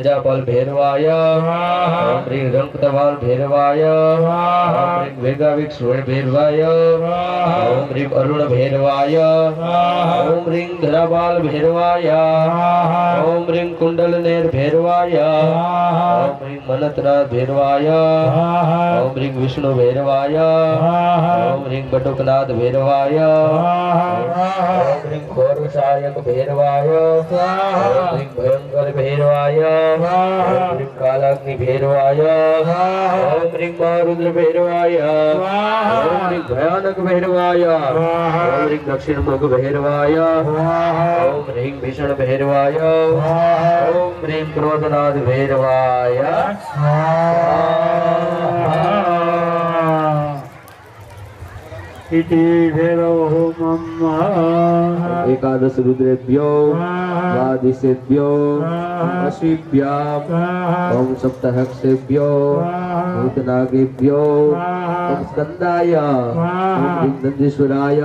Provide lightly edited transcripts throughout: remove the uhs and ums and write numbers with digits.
तेजापाल भैरवाय ओम ह्रीं रंकतवाल भैरवाय ओम ह्रीं वेगाविक्ष भैरवाय ओम ह्रीं अरुण भैरवाय ओम ह्रीं धरापाल भैरवाय ओम ह्रीं कुंडलनेर भैरवाय ओम ह्रीं मनतनाथ भैरवाय ओम ह्रीं विष्णु भैरवाय ओम ह्रीं बटुकनाथ भैरवाय ओम ह्रीं घोरसायक भैरवाय ओम ह्रीं भयंकर भैरवाय ओम ह्रीं कालाग्नि भैरवाय ओम ह्रीं महारुद्र भैरवाय ओम ह्रीं भयानक भैरवाय ओम ह्रीं दक्षिणमुख भैरवाय ओम ह्रीं भीषण भैरवाय ओम ह्रीं क्रोधनाथ भैरवाय इति भैरवो एकादश रुद्रेभ्यो द्वादशेभ्यो अशीभ्याम् ओम सप्तहक्षेभ्यो भूतनागेभ्यो ओम स्कंदाय ओम ह्रीं नंदीश्वराय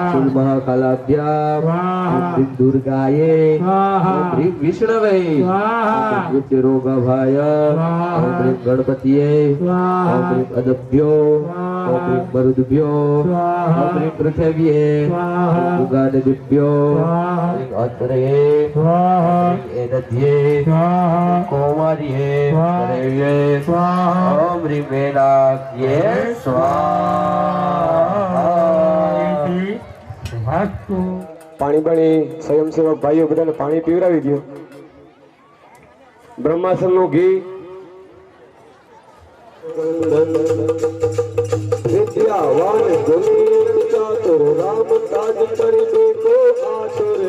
श्री महाकालाभ्याम् ओम ह्रीं दुर्गाये ओम ह्रीं विष्णवे ओम ह्रीं रोगाभाय ओम ह्रीं गणपतिये ओम ह्रीं अदभ्यो ओम ह्रीं मरुद्भ्यो ओम ह्रीं पृथिव्ये उगानदिभ्यो ह्रीं अत्रे ह्रीं एनध्ये कोमार्ये हरेये ओम ह्रीं वेदाख्ये स्वाहा। पाणी पाणी स्वयंसेवक भाईओ बधाने पाणी पीवरावी दो। ब्रह्मासन नु घी विद्यावान गुणी चातुर राम काज करिबे को आतुर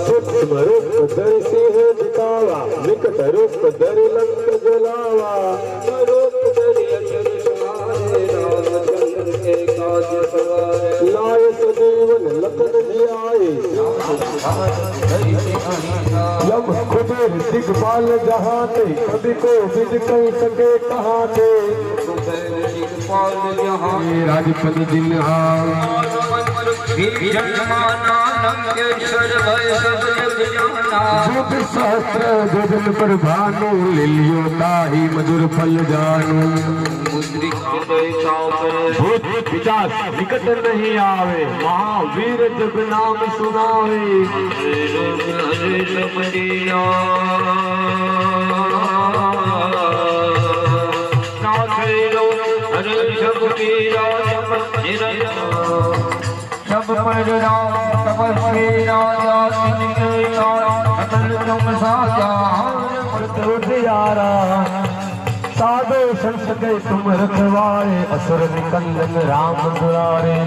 सूक्ष्म रूप धर सिंह दिखावा निकट रूप धर लंक जलावा रूप धर लाय सजीवन लखन जियाए यम कुबेर दिग्पाल जहाँ थे कभी को बिज कहीं सके कहाँ थे राजपद दिन सहस्त्र गगन पर भानु लिलियो ताही मधुर फल जानू भूत पिचास निकट नहीं आवे महावीर जब नाम सुनावे सब पर राम तपस्वी राजा सकल तुम साजा साधो संत गए तुम रखवारे असुर निकंदन राम दुलारे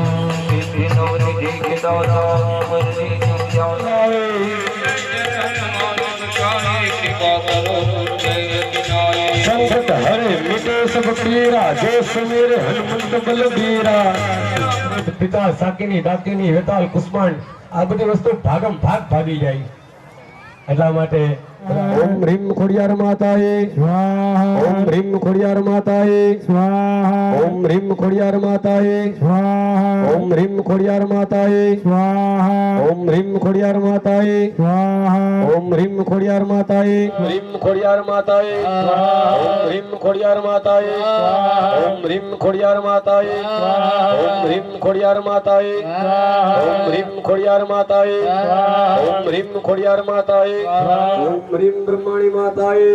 संकट हरे मिटे सब पीरा जय सुमेर हनुमंत बलबीरा। पिता साकिनी दाकिनी वेताल कुष्मांड आ बધી વસ્તુ ભાગમ ભાગ ભાગી જાય એટલા માટે ओम ह्रीं खोड़ियार माताये स्वाहा ओम ह्रीं खोड़ियार माताये स्वाहा ओम ह्रीं खोड़ियार माताये स्वाहा ओम ह्रीं खोड़ियार माताये स्वाहा ओम ह्रीं खोड़ियार माताये स्वाहा ओम ह्रीं खोड़ियार माताये ह्रीं खोड़ियार माताये ओम ह्रीं खोड़ियार माताये ओम ह्रीं खोड़ियार माताये ओम ह्रीं खोड़ियार माताये ओम ह्रीं खोड़ियार माताये ओम ह्रीं खोड़ियार माताये ओम ह्रीं ब्रह्मणी माताये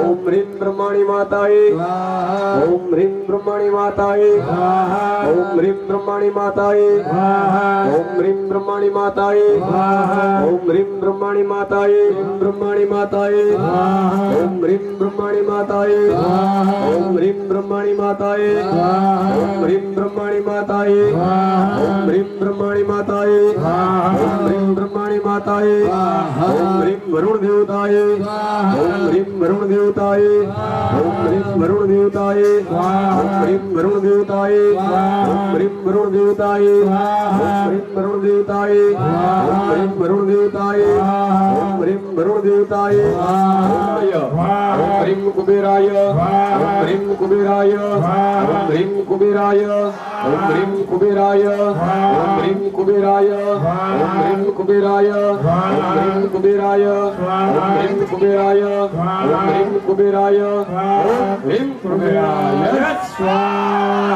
ओम ह्रीं ब्रह्मणी माताये ओम ह्रीं ब्रह्मणी माताये ओम ह्रीं ब्रह्मणी माताये ओम ह्रीं ब्रह्मणी माताये ओम ह्रीं ब्रह्मणी माताये ब्रह्मणी माताये ओम ह्रीं ब्रह्मणी माताये ओम ह्रीं ब्रह्मणी माताये ओम ह्रीं ब्रह्मणी माताये ओम ह्रीं ब्रह्मणी माताये ओम ह्रीं ब्रह्मणी माताये ओम ह्रीं वरुण देवताये ओम ह्रीं वरुण देवताये ओम ह्रीं वरुण देवताये ओम ह्रीं वरुण देवताये ओम ह्रीं वरुण देवताये ओम ह्रीं वरुण देवताये ओम ह्रीं वरुण देवताये ओम ह्रीं वरुण देवताये ओम ह्रीं कुबेराय ओम ह्रीं कुबेराय ओम ह्रीं कुबेराय ઓમ હ્રીમ કુબેરાય ઓમ હ્રીમ કુબેરાય ઓમ હ્રીમ કુબેરાય ઓમ હ્રીમ કુબેરાય ઓમ હ્રીમ કુબેરાય ઓમ હ્રીમ કુબેરાય ઓમ હ્રીમ કુબેરાય સ્વાહા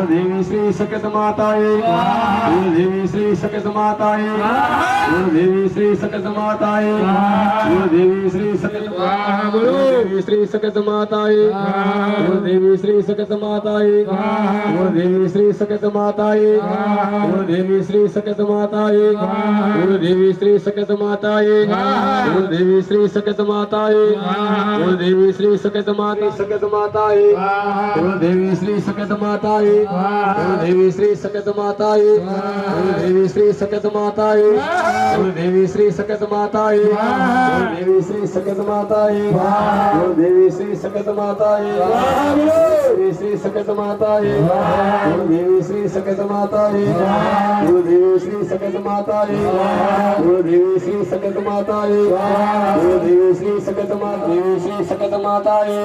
દેવી શ્રી સકત માતાએ દેવી શ્રી સકત માતાએ દેવી શ્રી સકત માતાએ દેવી શ્રી સકત દેવી શ્રી સકત માતાએ દેવી શ્રી સકત માતાએ દેવી શ્રી સકત માતાએ દેવી શ્રી સકત માતાએ દેવી શ્રી સકત માતાએ દેવી શ્રી સકત માતાએ દેવી શ્રી સકત માતા સકત માતાએ દેવી શ્રી સકત માતાએ દેવી શ્રી સકત માતાએ દેવી શ્રી સકત માતાએ દેવી શ્રી સકત માતાએ દેવી શ્રી સકત માતાએ દેવી શ્રી સકત માતાએ દેવી શ્રી સકત માતાએ દેવી શ્રી સકત માતાએ દેવી શ્રી સકત માતાએ દેવી શ્રી સકત માતાએ દેવી શ્રી સકત માતાએ દેવી શ્રી સકત માતાએ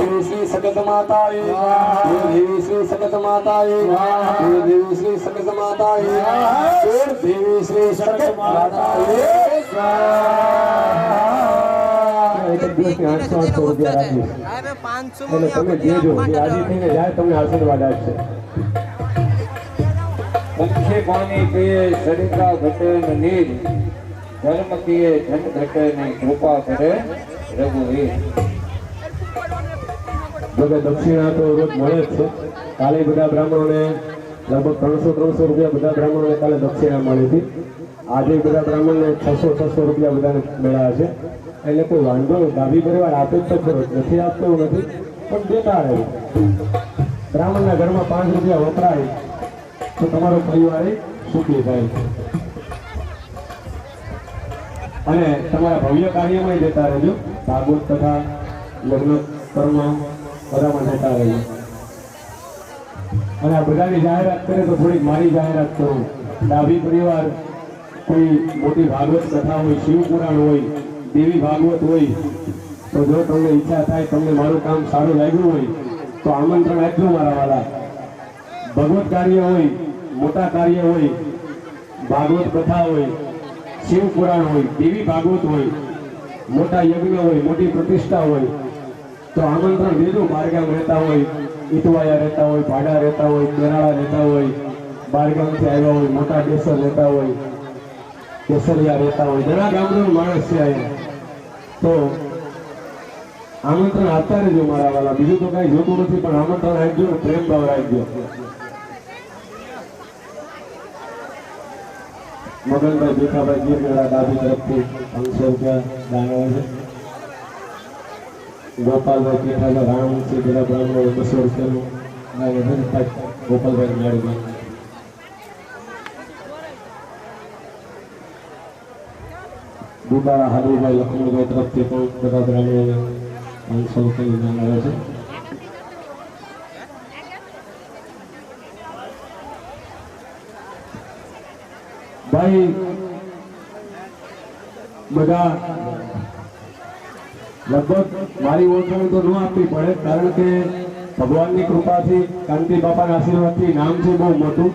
દેવી શ્રી સકત માતાએ દેવી શ્રી સકત માતાએ દેવી શ્રી સકત માતાએ દેવી શ્રી સકત માતાએ એક દિવસની 800 રૂપિયા રાખીશ એટલે તમે દેજો એ આજી થઈને જાય તમને આશીર્વાદ આપશે પંખે પાણી પીએ સરિતા ઘટે ને નીર ધર્મ પીએ ધન ઘટે ને કૃપા કરે રઘુવીર જોકે દક્ષિણા તો રોજ મળે જ છે કાલે બધા બ્રાહ્મણોને લગભગ 300 રૂપિયા બધા બ્રાહ્મણોને કાલે દક્ષિણા મળી હતી આજે બધા બ્રાહ્મણને 600 રૂપિયા બધાને મળ્યા છે એટલે કોઈ વાંધો નહીં ડાબી પરિવાર આપે જ તો ખરો નથી આપતો એવું નથી પણ દેતા રહે બ્રાહ્મણના ઘરમાં 5 રૂપિયા વપરાય તો તમારો પરિવાર સુખી થાય અને તમારા ભવ્ય કાર્યમાં દેતા રહેજો ભાગવત તથા લગ્ન કર્મ બધામાં દેતા રહેજો અને આ બધાની જાહેરાત કરે તો થોડીક મારી જાહેરાત કરું ડાભી પરિવાર કોઈ મોટી ભાગવત કથા હોય શિવ પુરાણ હોય દેવી ભાગવત હોય તો જો તમને ઈચ્છા થાય તમને મારું કામ સારું લાગ્યું હોય તો આમંત્રણ આપજો મારા વાલા ભગવત કાર્ય હોય મોટા કાર્ય હોય ભાગવત કથા હોય શિવ પુરાણ હોય દેવી ભાગવત હોય મોટા યજ્ઞ હોય મોટી પ્રતિષ્ઠા હોય તો આમંત્રણ દેજો બારગામ રહેતા હોય ઈટવાયા રહેતા હોય ભાડા રહેતા હોય કેરાળા રહેતા હોય બારગામથી આવ્યા હોય મોટા ડેસર રહેતા હોય કેસરિયા રહેતા હોય ઘણા ગામડાનો માણસ છે અહીંયા તો આમંત્રણ આપતા રહેજો મારા વાલા બીજું તો કઈ જોતું નથી પણ આમંત્રણ આપજો ને પ્રેમ ભાવ રાખજો મગનભાઈ ભીખાભાઈ ગીરગઢા ડાબી તરફથી 500 રૂપિયા દાન આવે છે ગોપાલભાઈ કેઠાભાઈ રાણવંશી બધા બ્રાહ્મણો 200 રૂપિયાનું દાન છે ગોપાલભાઈ મેળવી દુબારા હારૂભાઈ લક્ષ્મણભાઈ તરફથી પણ બધા બ્રાહ્મણોને 500 રૂપિયાનું દાન આવે છે ભાઈ બધા લગભગ મારી ઓળખાણ તો ન આપવી પડે કારણ કે ભગવાનની કૃપાથી કાંતિ બાપાના આશીર્વાદથી નામ છે બહુ મોટું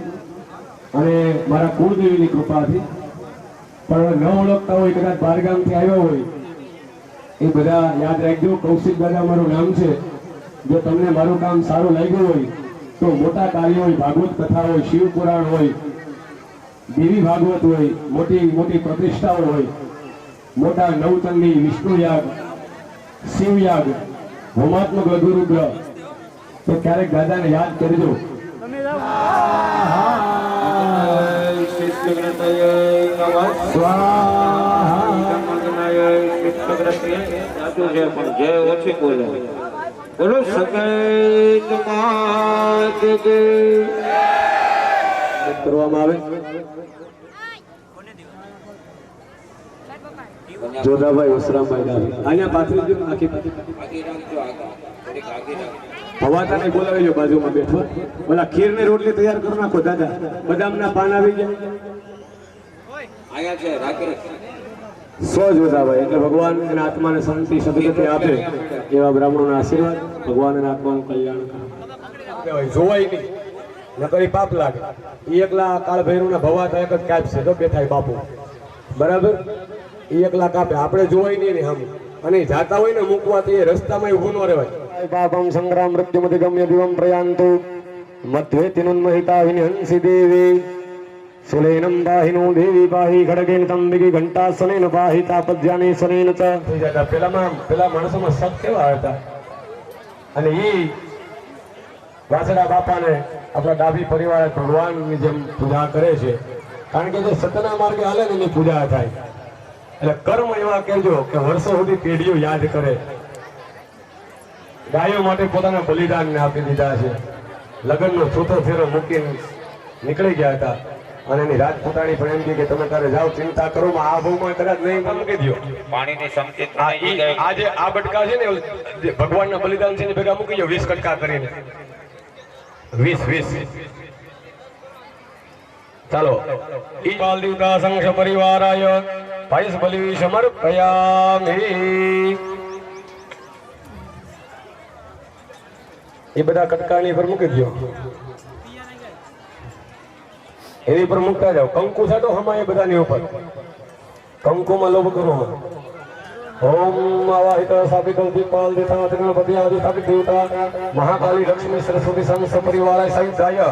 અને મારા કુળદેવીની કૃપાથી પણ ન ઓળખતા હોય કદાચ બહારગામથી આવ્યા હોય એ બધા યાદ રાખજો કૌશિક દાદા મારું નામ છે જો તમને મારું કામ સારું લાગ્યું હોય તો મોટા કાર્ય હોય ભાગવત કથા હોય શિવ પુરાણ હોય દેવી ભાગવત હોય મોટી મોટી પ્રતિષ્ઠાઓ હોય મોટા નવચંડી વિષ્ણુ યાગ શિવ યાગ હોમાત્મક લઘુરુદ્ર તો ક્યારેક દાદાને યાદ કરજો જય ઓછી બોલે બોલો સકૈત માત કે કરવામાં આવે જોધાભાઈ વસરામભાઈ ડાભી અહીંયા પાથરી જો આખી હવાતાને બોલાવી લો બાજુમાં બેઠો ઓલા ખીરની રોટલી તૈયાર કરી નાખો દાદા બદામના પાન આવી ગયા આયા છે રાખી સ્વજોતાભાઈ એટલે ભગવાન એના આત્માને શાંતિ સદગતિ આપે એવા બ્રાહ્મણોના આશીર્વાદ, ભગવાન એના આત્માનું કલ્યાણ કરે. જોવાય નહીં નકરી પાપ લાગે. એ એકલા કાળ ભૈરવના ભવાતા એક જ કાપશે તો બેઠાય બાપુ, બરાબર? એ એકલા કાપે, આપણે જોવાય નહીં ને હમ. અને જાતા હોય ને મૂકવા તો એ રસ્તામાં ઊભું ન રહેવાય. પાપમ સંગ્રામ મૃત્યુમતિ ગમ્ય દિવમ પ્રયાંતુ મધ્વે તિનુન્મહિતા વિનિહંસી દેવી સુલેનમ પાહિનો દેવી પાહી ખડગેન તંબિકી ઘંટાસનેન પાહી તાપજ્યાની સનેન ચ. પેલા માણસોમાં સત કેવા હતા. અને ઈ વાસડા બાપાને આપણા ડાભી પરિવાર ભગવાનની જેમ પૂજા કરે છે. કારણ કે જે સતના માર્ગે હાલે ને એની પૂજા થાય. એટલે કર્મ એવા કરજો કે વર્ષો સુધી પેઢીઓ યાદ કરે. ગાયો માટે પોતાના બલિદાનને આપી દીધા છે. લગ્નનો ચોથો ફેરો મૂકીને નીકળી ગયા હતા. અને એની રાજપૂતાણી પણ એમ કહે કે તમે તારે જાઓ, ચિંતા કરો, આ ભાવમાં કદાચ નહીં મૂકી દો. પાણીની સંકેત આજે આ બટકા છે ને ભગવાનના બલિદાન છે ને ભેગા મૂકી દો 20 કટકા કરીને. 20 ચાલો. ઈ પાલ દેવતા સંઘ પરિવારાય પાયસ બલિ સમર્પયામિ. એ બધા કટકાની પર મૂકી દો, એની પર મૂકતા જાઓ. કંકુ છાંટો હમા એ બધાની ઉપર. કંકુમાં લોભ કરો. ઓમ આવાહિત સ્થાપિત દીપાલ દેતા ગણપતિ આદિ સ્થાપિત દેવતા મહાકાલી લક્ષ્મી સરસ્વતી સંઘ સપરિવારાય સહિતાય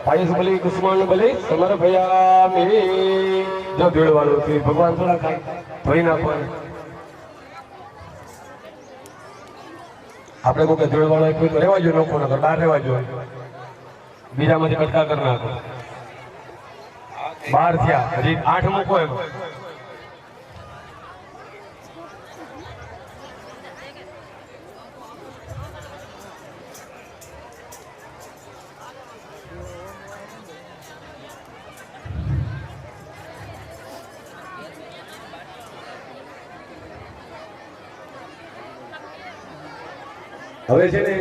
પાયસ બલિ કુષ્માંડ બલિ સમર્પયામિ. જો દેળવાળું કે ભગવાન થોડા ખાય ધોઈ નાખવાનું. આપણે કોઈ દેળવાળો કોઈ તો રહેવા જોઈએ, નોખો નકર બહાર રહેવા જોઈએ. બીજામાંથી કટકા કરી નાખો. 12 થયા, હજી 8 મૂકો એમ. હવે છે ને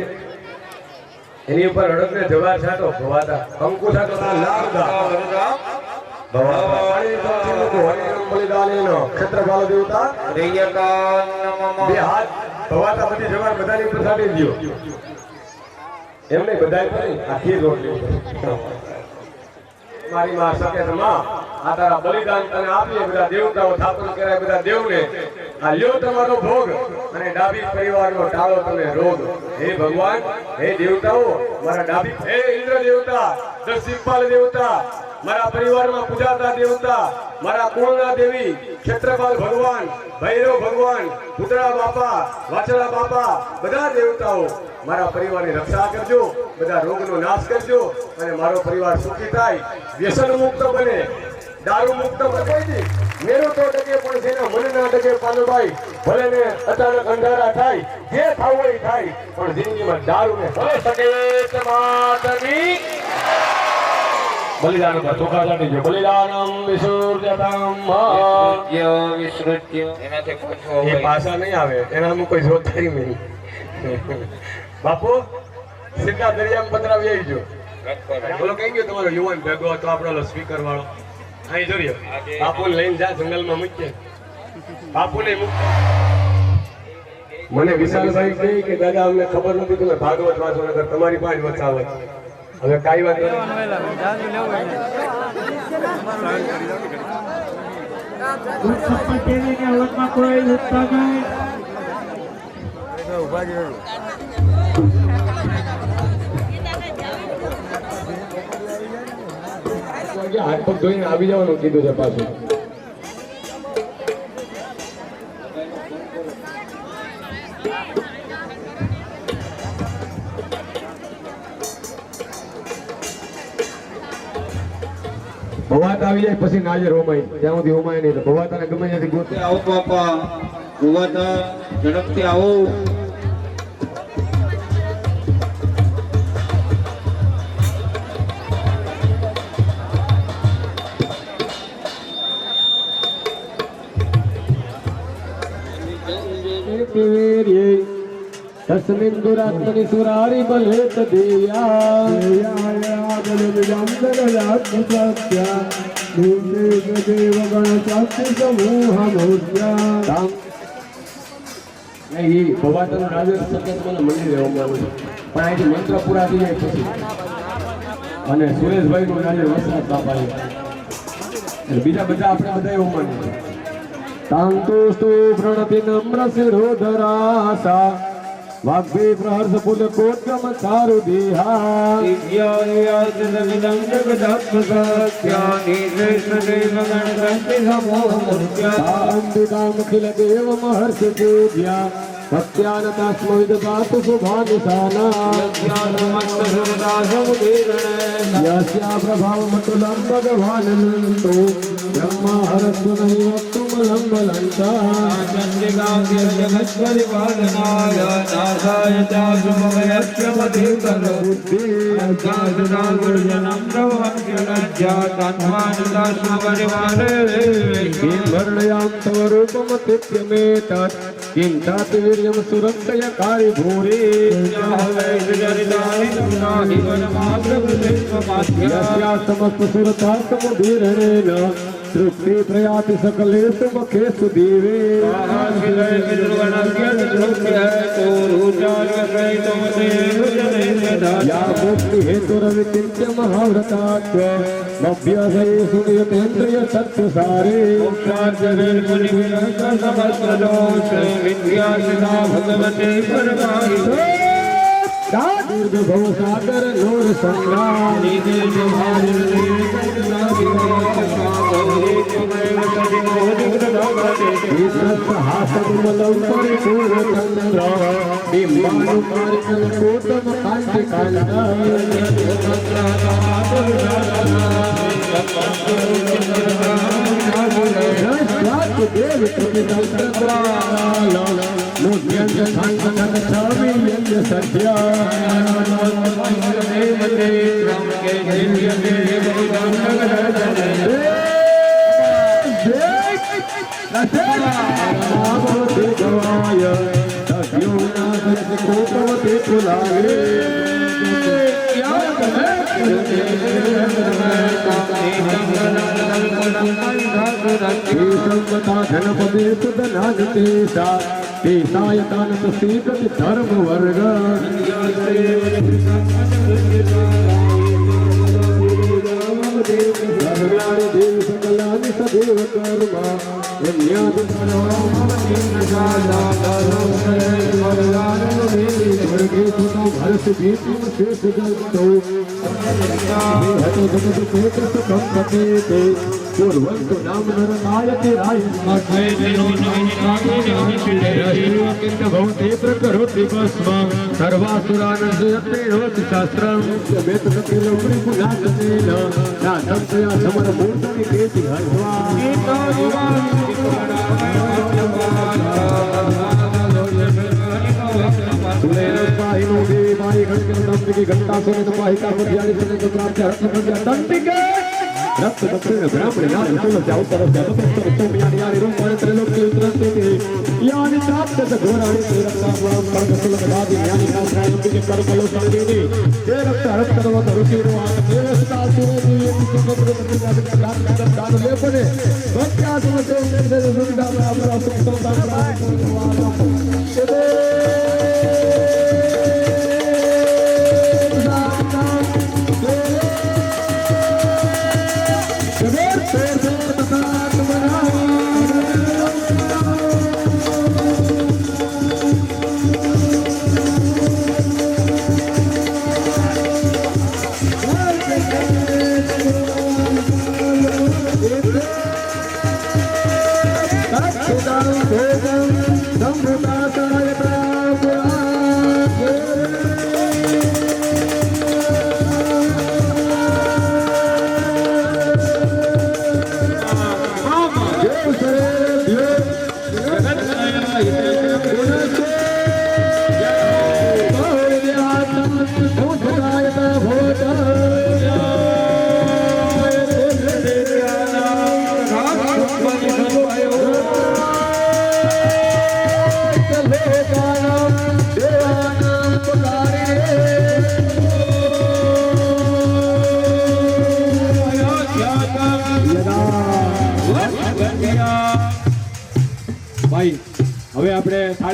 એની ઉપર અડકને જવાર છાંટો, ભવાતા કંકુ છાંટો, ક્ષેત્રપાલ દેવતા બે હાથ ભવાતા બધી જવાર બધાની ઉપર છાંટી દો. એમ નહીં બધા આખી રોટલી મારી માં સકેત માં આ તારા બલિદાન તને આપીએ. બધા દેવતાઓ થાપન કરાય, બધા દેવને આ લ્યો તમારો ભોગ અને ડાભી પરિવારનો ટાળો તમે રોગ. હે ભગવાન, હે દેવતાઓ, મારા ડાભી, હે ઇન્દ્ર દેવતા, દશિપાલ દેવતા, મારા પરિવારમાં પૂજાતા દેવતા, મારા કુળના દેવી ક્ષેત્રપાલ ભગવાન, ભૈરવ ભગવાન, પુતળા બાપા, વાછડા બાપા, બધા દેવતાઓ મારા પરિવારની રક્ષા કરજો, બધા રોગનો નાશ કરજો અને મારો પરિવાર સુખી થાય, વ્યસન મુક્ત બને, દારૂ મુક્ત બને. મેરું તો ડગે પણ છે ને મન ના ડગે પાનુભાઈ. ભલે ને અચાનક અંધારા થાય, જે થવું હોય થાય, પણ જિંદગીમાં દારૂ ને ભલે શકે માતની બલિદાન પર ચોખા ચાટી જો. બલિદાનમ વિસૃત્ય એનાથી એ પાછા નહીં આવે, એનામાં કોઈ જોત થઈ નહીં. બાપુ સીધા દરિયામાં પધરાવી આવી જો. બોલો કઈ ગયો તમારો યુવાન ભેગો હતો આપણો સ્પીકર વાળો. અહીં જોયો બાપુને લઈને જા, જંગલમાં મૂકીએ. બાપુને મને વિશાલભાઈ કહે કે દાદા અમને ખબર નથી તમે ભાગવત વાંચો, નગર તમારી પાસે વચાવે. હવે કાંઈ વાત હાથ પગ ધોઈને આવી જવાનું કીધું છે પાછું. ભવાત આવી જાય પછી નાજે રોમાય, જ્યાં સુધી રોમાય નહીં તો ભવાતાને ગમે ત્યાંથી ગોતે. આવો બાપા, ભવાતા ઝડપથી આવો. તસ્મિન દુરાત્મની સુરારી બલેત દેયા દેવ ગણપતિ સમૂહ મૂર્ત્યા એ ભવાતન રાજે સતત મને મંદિર રહેવાનું પણ અહીંથી મંત્ર પૂરા થઈ જાય પછી અને સુરેશભાઈ નું આજે વસરાત બાપાએ એટલે બીજા બધા આપણે બધા એવું માનીએ તાંતુસ્તુ પ્રણતિ નમ્ર શિરોધરાસા વાગ્ભે પ્રહર્ષ પુલ કોટમ ચારુ દેહા અંબિકામખિલ દેવ મહર્ષિ પૂજ્યા સત્યાનતાસ્મ વિદધાતુ શુભાનિશાના યસ્યા પ્રભાવમતુલં ભગવાનંતો બ્રહ્મા હરસ્તુ નહીં વક્તુમલં બલંતા વર્ણયામ તવ રૂપમતિત્યમેતત કિં તાત વીર્યમ સુરક્ષય કારી ભૂરે યસ્યા સમસ્ત સુરતાસ્તમુદીર્ણેન તૃપ્તિ પ્રયાતિ સકલેષુ મખેષુ દેવે યા મુક્તિ હેતુરવિચિંત્ય મહાવ્રતાત્વ મભ્યસૈ સુનિયતેન્દ્રિય સત્યસારે દીર્ઘ સાગર નોર સંગ્રામ હાસમલમ પરિપૂર્ણચંદ્ર બિંબાનુમાર્કન કોટમ કાંતિ દેવ ધનપદે સુદનાગતેશા તેસાય દાનત શ્રીગતિ ધર્મ વર્ગ દેવ સકલાની સદેવ કર્મા ભરત ભીતિ શેષ ગતો પૂર્વંતુ નામ નર નાયકે રાય ભવતે પ્રકરોતિ ભસ્મ સર્વાસુરાનંદયતે રોતિ શાસ્ત્રમ વેત કપિલ ઉમરી પુનાતેન નાથમ તયા સમર મૂર્તિ કેતિ હર્ષવા સુરેરપાઈનો દેવાય ઘટકે ઘંટા સોને પાહિકા પદ્યાની સને તો પ્રાપ્ત હર્ષ દંતિકે રક્ત દક્ષિણ બ્રાહ્મણ યાની સુલભ અવતર જગતસ્તર સોમયાની યાની રૂપાણ ત્રિલોક્ય ઉત્તરસ્તે યાની પ્રાપ્ત ઘોરાણી તે રક્તાવામ વર્ગ સુલભ દાદી યાની શાસ્ત્રાય અંબિકે કરકલો સંગીની તે રક્ત હરક્તરવત રુચિરો આત દેવસ્તા સુરેજી યતિ સુગંધ પ્રતિજાત દાન લેપને ભક્ત્યા સુમતે ઉત્તર સુવિધા પ્રાપ્ત સુખતા પ્રાપ્ત Sambuta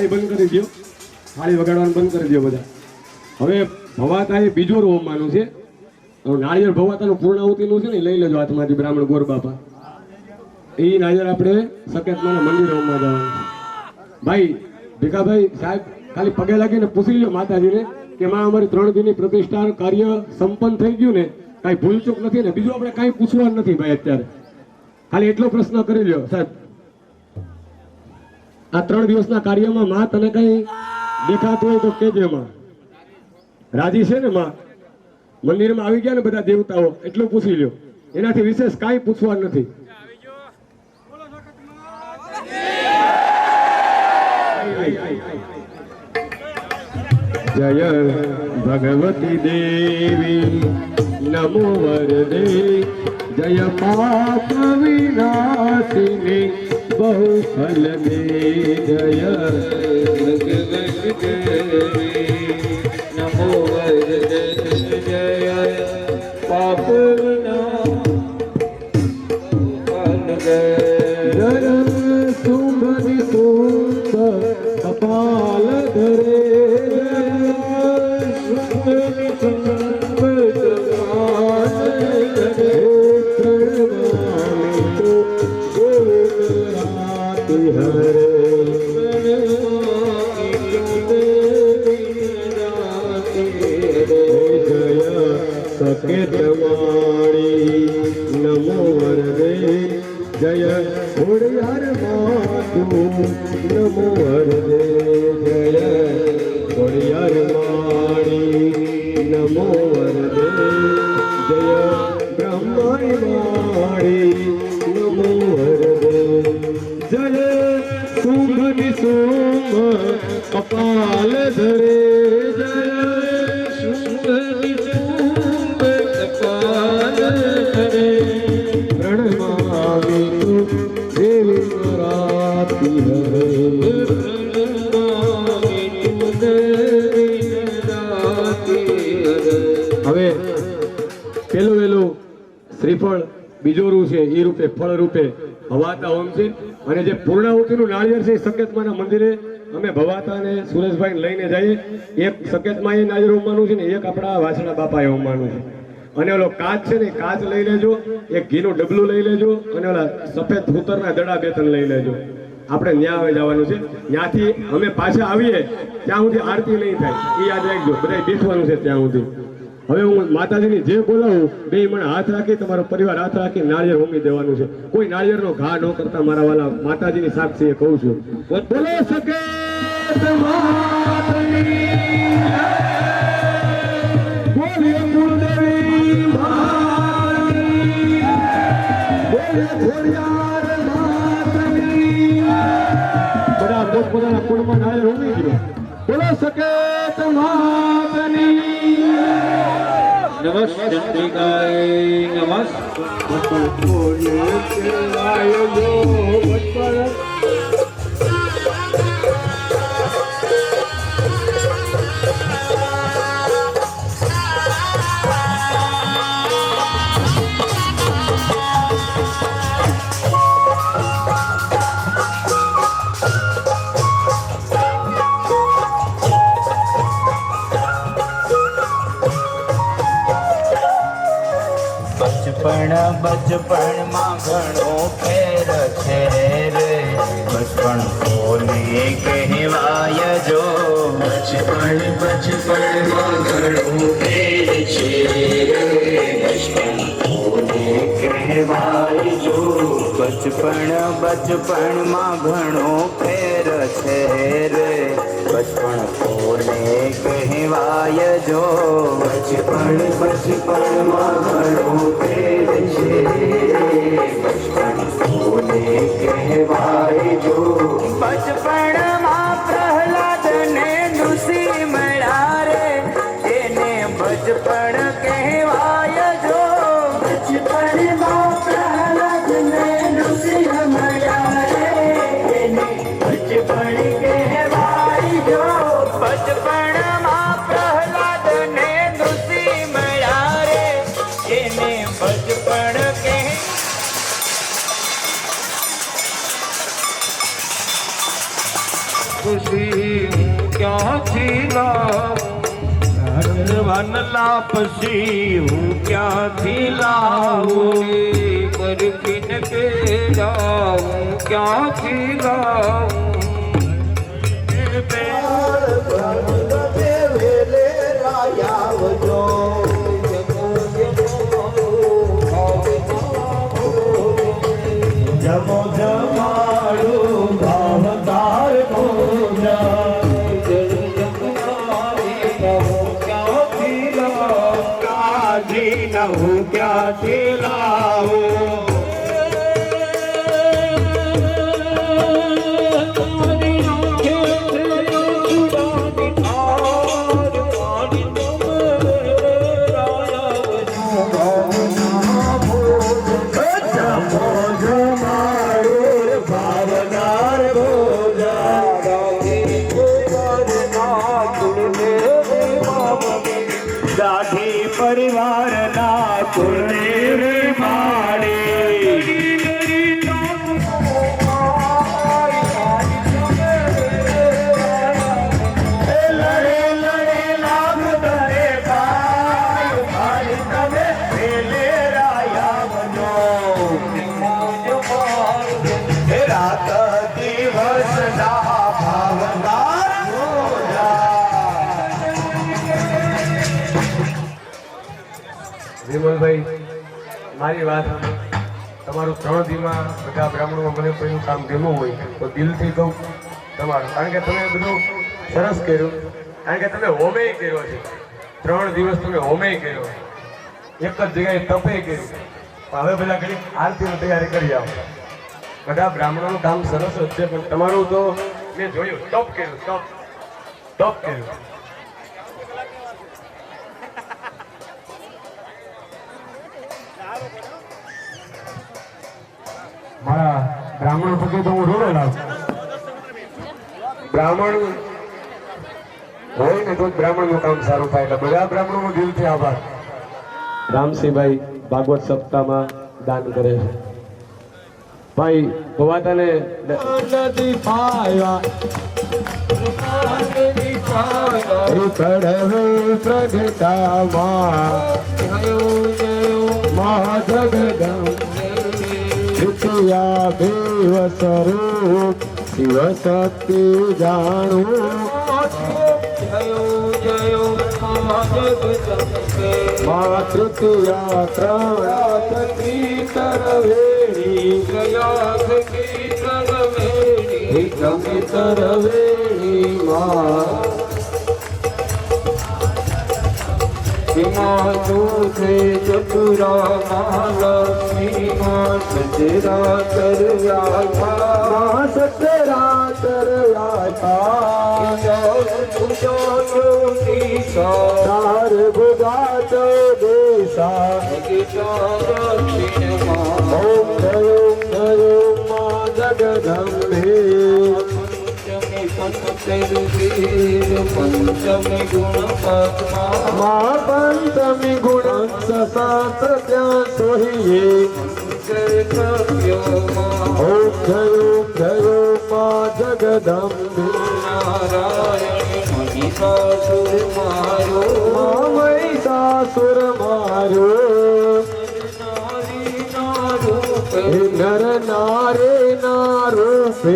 થાળી બંધ કરી દો, થાળી વગાડવાનું બંધ કરી દો બધા. હવે ભવાતા એ બીજો રોમ માનું છે. હવે નાળિયેર ભવાતાનું પૂર્ણાહુતિનું છે ને લઈ લેજો હાથમાંથી બ્રાહ્મણ ગોર બાપા. એ નાળિયેર આપણે સકેતમાના મંદિરોમાં જવાનું છે. ભાઈ ભીખાભાઈ સાહેબ ખાલી પગે લાગીને પૂછી લો માતાજીને કે માં અમારી 3 દિનની પ્રતિષ્ઠા કાર્ય સંપન્ન થઈ ગયું ને, કાંઈ ભૂલચૂક નથી ને, બીજું આપણે કાંઈ પૂછવાનું નથી ભાઈ. અત્યારે ખાલી એટલો પ્રશ્ન કરી લ્યો સાહેબ, આ 3 દિવસના કાર્યમાં માં તને કઈ દેખાતું હોય તો કેજે માં. રાજી છે ને માં? મંદિરમાં આવી ગયા ને બધા દેવતાઓ, એટલું પૂછી લ્યો. એનાથી વિશેષ કાંઈ પૂછવાનું નથી. જય ભગવતી દેવી નમો વરદે, જય પાપ વિનાશિની બહુ ફલ દે, જય ભગવતી દેવી નમો વરદે, જય પાપ શુંભ સુંદર કપાલ ધરે, સકેતમાણી નમો વરદે, જય ખોડિયાર માતું નમો વરદે, જય ખોડિયાર માણી નમો વરદે, જય બ્રહ્માણી માણી નમો વરદે, જય શુંભ નિશુંભ કપાલ ધરે, જય શુંભ નિશુંભ કપાલ ધરે, પ્રણમામી તું દેવી નરાતી હરે, પ્રણમામી તું દેવી નરાતી હરે. હવે પેલું વેલું શ્રીફળ બીજોરું છે, એ રૂપે ફળ રૂપે ભવાતા ઓમ છે. અને જે પૂર્ણાહુતિનું નાળિયેર છે એ સકેતમાના મંદિરે અમે ભવાતા અને સુરેશભાઈ લઈને જઈએ. એક સકેતમાં એ નાળિયેર ઉમવાનું છે ને એક આપણા વાસણા બાપાએ ઉમવાનું છે. અને ઓલો કાચ છે ને કાચ લઈ લેજો, એક ઘીનું ડબલું લઈ લેજો, અને ઓલા સફેદ ધૂતરના દડા 2-3 લઈ લેજો. આપણે ન્યા હવે જવાનું છે. ત્યાંથી અમે પાછા આવીએ ત્યાં સુધી આરતી નહીં થાય, એ યાદ રાખજો. બધા બેસવાનું છે ત્યાં સુધી. હવે હું માતાજીની જે બોલાવું બે મને હાથ રાખી, તમારો પરિવાર હાથ રાખી નાળિયેર હોમી દેવાનું છે. કોઈ નાળિયેરનો ઘા ન કરતા મારા વાલા માતાજીની સાક્ષી એ કહું છું. બોલો સકેત માતની, બોલે કુળદેવી માતની, બોલે ખોડિયાર માતની. બધા પોતપોતાના કુળમાં નાળિયેર હોમી ગયો. બોલો સકેત માતની. નમસ્ ચંદ્રિકાય નમસ્. બચપણમાં ઘણો ફેર છે રે, બચપણ બોલે કહેવાય જો. બચપણમાં ઘણો ફેર છે રે, બચપણ બોલે કહેવાય જો. બચપણમાં ઘણો ફેર છે રે, બચપણ બોલે કહેવાય જો. બચપણમાં ઘણો ફેર છે, બચપણ બોલે કહેવાય જો. બચપણમાં પ્રહલાદ ને ઋષિ મળ્યા રે, એને બચપણ કહેવાય જો. બચપણમાં પ્રહલાદ ને ઋષિ મળ્યા રે, એને બચપણ કહેવાય જો. બચપણમાં પ્રહલાદ ને ઋષિ મળ્યા રે, એને બચપણ કહે. પછી ક્યાંથી લાવું વનલા પછી હું ક્યાંથી લાવું બરફીને પેડા હું ક્યાંથી લાવું જમો જમાડું ભાવતાર કાજી ન હું ક્યાંથી લાવું પરિવારના કુળદેવી માડી લડે લડે લાભ કરે ભાઈ ભાઈ તમે પેલે રાયા બનો રાત દિવસ ના ભાવનાર વિમલભાઈ મારી વાત તમારું 3 દીમાં બધા બ્રાહ્મણોમાં મને કોઈનું કામ ગમ્યું હોય તો દિલથી કહું તમારું, કારણ કે તમે બધું સરસ કર્યું, કારણ કે તમે હોમે કર્યો છે 3 દિવસ તમે હોમે કર્યો, એક જ જગ્યાએ તપે કર્યું, હવે બધા ઘણી આરતીની તૈયારી કરી આવો. બધા બ્રાહ્મણોનું કામ સરસ જ છે, પણ તમારું તો મેં જોયું તપ કર્યું, તપ કર્યું. મારા બ્રાહ્મણ થકી તો હું રોડો લાવ, બ્રાહ્મણ હોય ને તો જ બ્રાહ્મણનું કામ સારું થાય. એટલે બધા બ્રાહ્મણોનો દિલથી આભાર. રામસિંહભાઈ ભાગવત સપ્તાહમાં દાન કરે છે. ભાઈ ભવાતાને નદી પાયા પડવે પ્રગટામાં મહાજગદમ દ્વિતીયા દેવ સ્વરૂપ શિવ શક્તિ જાણું મા તૃતીયા ત્રણાસતી તરવેણી તમે તરવેણી માં ચતુરા મહાલક્ષ્મી માં સચરા તરવ્યા ચાર ભુજા ચૌદેશા ઓમ જયો માં જગદંબે પંચમી ગુણ સહસ્ર ત્યાં સોહીએ ઓમ જયો માં જગદંબે મહિષાસુર મારો નર નારે ના રૂપે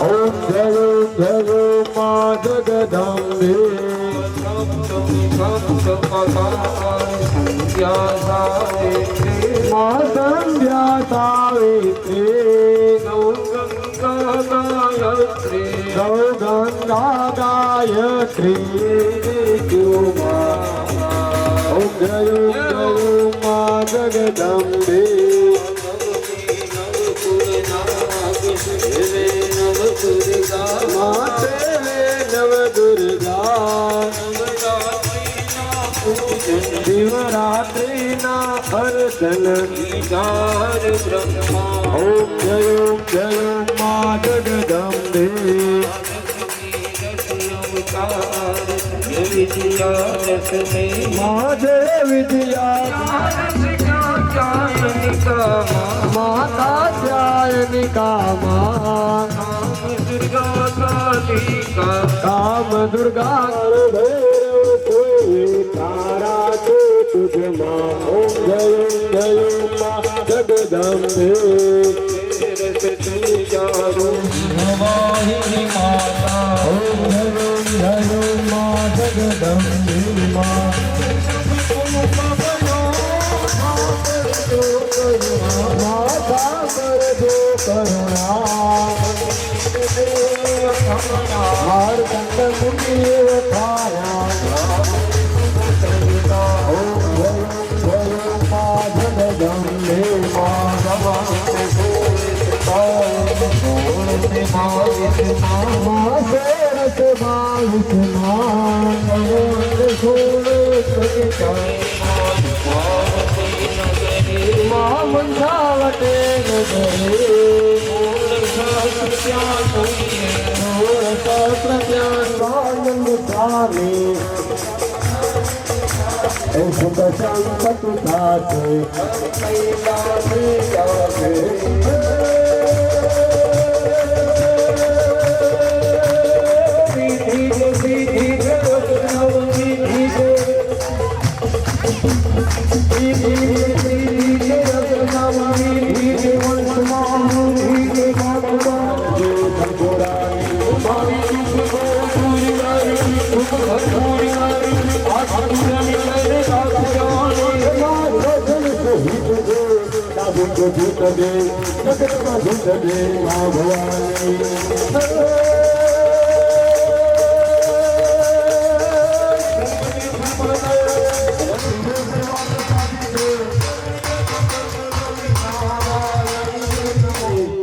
ઓમ જયો માં જગદંબે માં સંધ્યા સાવિત્રી ગૌ ગંગા ગાયત્રી ઓમ જયો માં જગદંબે માતે નવ દુર્ગા શિવરાત્રી ના હરદન ઓમ જયો માં જગદંબે મા જય વિદ્યા માતા ત્યાયનિકા માં કામ દુર્ગા ભૈરવ કોઈ તારા તો તુજમાં ઓમ જય માં જગદંબે નમાહિ માતા ઓમ જય માં જગદંબે માં માતા કરજો કરુણા માર કંદ મુનિએ થાયા ઓમ જય માં જગદંબે માં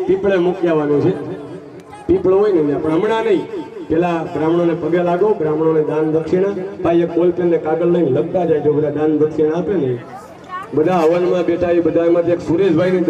પીપળે મૂકી આવવાનું છે. પીપળો હોય ને પણ હમણાં નહીં, પેલા બ્રાહ્મણોને પગે લાગો, બ્રાહ્મણોને દાન દક્ષિણા. ભાઈ એક બોલપેન ને કાગળ લઈને લખતા જાય, જો બધા દાન દક્ષિણા આપે ને બધા હવનમાં બેઠા એ બધા એમાંથી એક સુરેશભાઈ ની